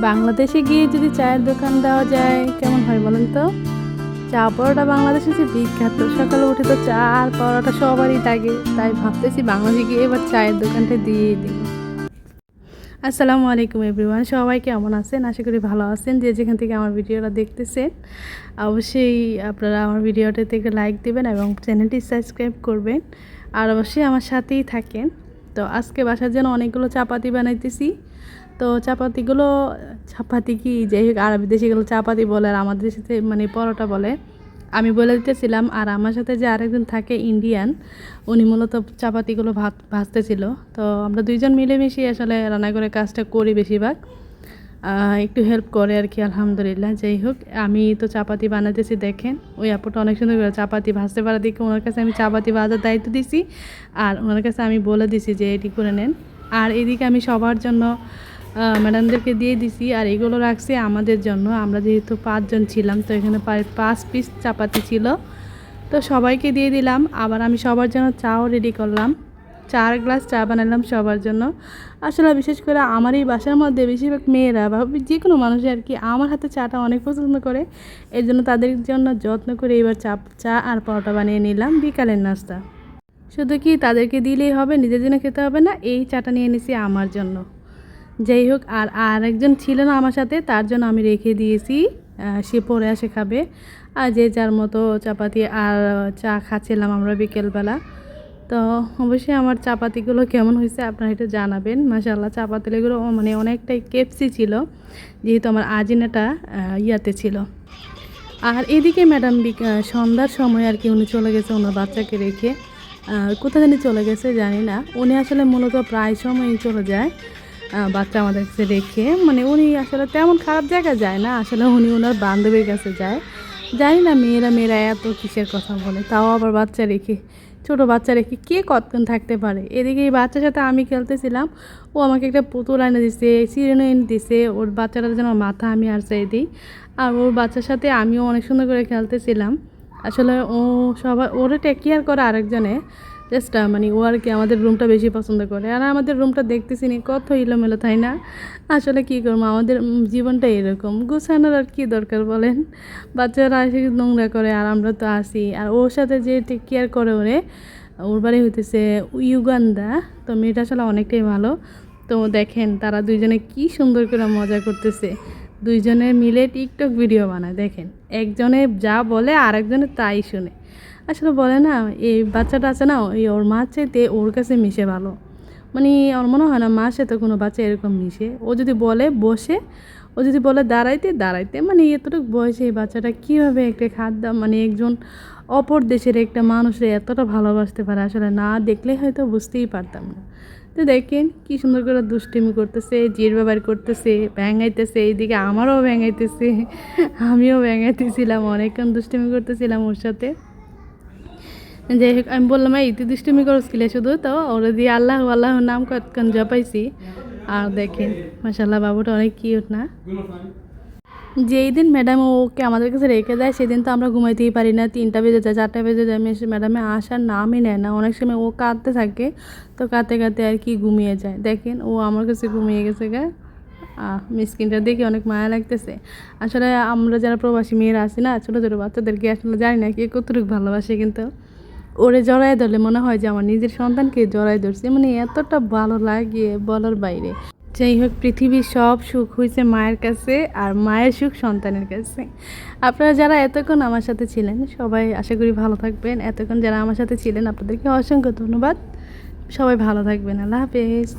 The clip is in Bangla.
বাংলাদেশে গিয়ে যদি চায়ের দোকান দেওয়া যায় কেমন হয় বলেন তো? চা পরোটা বাংলাদেশে যে বিখ্যাত, সকালে উঠে তো চা আর পরোটা সবারই লাগে, তাই ভাবতেছি বাংলাদেশে গিয়ে এবার চায়ের দোকানটা দিয়ে দিই। আসসালামু আলাইকুম এভরিওয়ান, সবাই কেমন আছেন? আশা করি ভালো আছেন। যে যেখান থেকে আমার ভিডিওটা দেখতেছেন অবশ্যই আপনারা আমার ভিডিওটাতে একটু লাইক দেবেন এবং চ্যানেলটি সাবস্ক্রাইব করবেন, আর অবশ্যই আমার সাথেই থাকেন। তো আজকে বাসার জন্য অনেকগুলো চাপাতি বানাইতেছি। তো চাপাতি কি যাই হোক, আরবি দেশে এগুলো চাপাতি বলে আর আমাদের সাথে মানে পরোটা বলে। আমি বলে দিতেছিলাম, আর আমার সাথে যে আরেকজন থাকে ইন্ডিয়ান, উনি মূলত চাপাতিগুলো ভাজতেছিল। তো আমরা দুইজন মিলেমিশে আসলে রান্না করে কাজটা করি বেশিরভাগ, একটু হেল্প করে আর কি। আলহামদুলিল্লাহ। যাই হোক, আমি তো চাপাতি বানাতেছি, দেখেন ওই আপুটা অনেক সুন্দর করে চাপাতি ভাজতে পারে দেখে ওনার কাছে আমি চাপাতি ভাজার দায়িত্ব দিছি, আর ওনার কাছে আমি বলে দিছি যে এটি করে নেন। আর এদিকে আমি সবার জন্য ম্যাডামদেরকে দিয়ে দিছি, আর এগুলো রাখছি আমাদের জন্য। আমরা যেহেতু 5 জন ছিলাম, তো এখানে প্রায় 5 পিস চাপাতি ছিল, তো সবাইকে দিয়ে দিলাম। আবার আমি সবার জন্য চাও রেডি করলাম, 4 গ্লাস চা বানালাম সবার জন্য। আসলে বিশেষ করে আমার এই বাসার মধ্যে বেশিরভাগ মেয়েরা বা যে কোনো মানুষ আর কি আমার হাতে চাটা অনেক পছন্দ করে, এর জন্য তাদের জন্য যত্ন করে এবার চা আর পরোটা বানিয়ে নিলাম বিকালের নাস্তা। শুধু কি তাদেরকে দিলেই হবে, নিজের জন্য খেতে হবে না, এই চাটা নিয়ে নিছি আমার জন্য। যাই হোক, আর একজন ছিল না আমার সাথে, তার জন্য আমি রেখে দিয়েছি, সে পরে আসে খাবে। আর যে যার মতো চাপাতি আর চা খাচ্ছিলাম আমরা বিকেলবেলা। তো অবশ্যই আমার চাপাতিগুলো কেমন হয়েছে আপনারা একটু জানাবেন। মাশাআল্লাহ, চাপাতিগুলো মানে অনেকটাই কেপসি ছিল, যেহেতু আমার আজিনাটা ইয়াতে ছিল। আর এদিকে ম্যাডাম সন্ধ্যার সময় আর কি উনি চলে গেছে ওনার বাচ্চাকে রেখে, কোথায় জানি চলে গেছে জানি না। উনি আসলে মূলত প্রায় সময়ই চলে যায় বাচ্চা আমাদের কাছে রেখে। মানে উনি আসলে তেমন খারাপ জায়গায় যায় না, আসলে উনি ওনার বান্ধবীর কাছে যায়। জানি না মেয়েরা এত কিসের কথা বলে, তাও আবার বাচ্চা রেখে, ছোটো বাচ্চা রেখে কে কতক্ষণ থাকতে পারে। এদিকে এই বাচ্চার সাথে আমি খেলতেছিলাম, ও আমাকে একটা পুতুল এনে দিছে, সিরেনও এনে দিছে, ওর বাচ্চাটার যেন মাথা আমি আর চাই দিই। আর ওর বাচ্চার সাথে আমিও অনেক সুন্দর করে খেলতেছিলাম। আসলে ও সবাই ওরে টেক কেয়ার করে আরেকজনে, জাস্ট মানে ও আর কি আমাদের রুমটা বেশি পছন্দ করে। আর আমাদের রুমটা দেখতেছি নি কত এলোমেলো, তাই না? আসলে কী করবো, আমাদের জীবনটা এরকম, গুছানোর আর কি দরকার বলেন। বাচ্চারা এসে নোংরা করে আর আমরা তো আসি। আর ওর সাথে যে টেক কেয়ার করে ওর বাড়ি হইতেছে ইউগান্ডা। তো মেয়েটা আসলে অনেকটাই ভালো। তো দেখেন তারা দুইজনে কি সুন্দর করে মজা করতেছে, দুইজনে মিলে টিকটক ভিডিও বানায়। দেখেন একজনে যা বলে আরেকজনে তাই শুনে। আসলে বলে না, এই বাচ্চাটা আছে না, ওর মার চাইতে ওর কাছে মিশে ভালো। মানে আমার মনে হয় না মার সাথে কোনো বাচ্চা এরকম মিশে। ও যদি বলে বসে, ও যদি বলে দাঁড়াইতে দাঁড়াইতে, মানে এতটুকু বয়সে এই বাচ্চাটা কীভাবে একটা খাদ্য মানে একজন অপর দেশের একটা মানুষের এতটা ভালোবাসতে পারে, আসলে না দেখলে হয়তো বুঝতেই পারতাম না। তো দেখেন কী সুন্দর করে দুষ্টিমি করতেছে, জিরবা বার করতেছে, ভ্যাঙাইতেছে, এইদিকে আমারও ভ্যাঙাইতেছে, আমিও ভ্যাঙাইতেছিলাম, অনেকক্ষণ দুষ্টিমি করতেছিলাম ওর সাথে। যাই হোক, আমি বললাম এই তুই দুষ্টুমি করছিলি শুধু, তো ওরা দিয়ে আল্লাহ আল্লাহ নাম কতক্ষণ জপাইছি। আর দেখেন মাশাআল্লাহ, বাবুটা অনেক কিউট না? যেই দিন ম্যাডাম ওকে আমাদের কাছে রেখে দেয় সেদিন তো আমরা ঘুমাইতেই পারি না, 3টা বেজে যায় 4টা বেজে যায়, ম্যাডামে আসার নামই নেয় না। অনেক সময় ও কাঁদতে থাকে, তো কাঁদতে কাঁদতে আর কি ঘুমিয়ে যায়। দেখেন ও আমার কাছে ঘুমিয়ে গেছে গা। মিসকিনটা দেখে অনেক মায়া লাগতেছে। আসলে আমরা যারা প্রবাসী মেয়েরা আছি না, ছোটো ছোটো বাচ্চাদেরকে আসলে জানি না কে কতটুকু ভালোবাসে, কিন্তু ওরে জড়ায় ধরলে মনে হয় যে আমার নিজের সন্তানকে জড়ায় ধরছে, মানে এতটা ভালো লাগে বলার বাইরে। যাই হোক, পৃথিবীর সব সুখ হয়েছে মায়ের কাছে, আর মায়ের সুখ সন্তানের কাছে। আপনারা যারা এতক্ষণ আমার সাথে ছিলেন সবাই আশা করি ভালো থাকবেন। এতক্ষণ যারা আমার সাথে ছিলেন আপনাদেরকে অসংখ্য ধন্যবাদ। সবাই ভালো থাকবেন। আল্লাহ হাফেজ।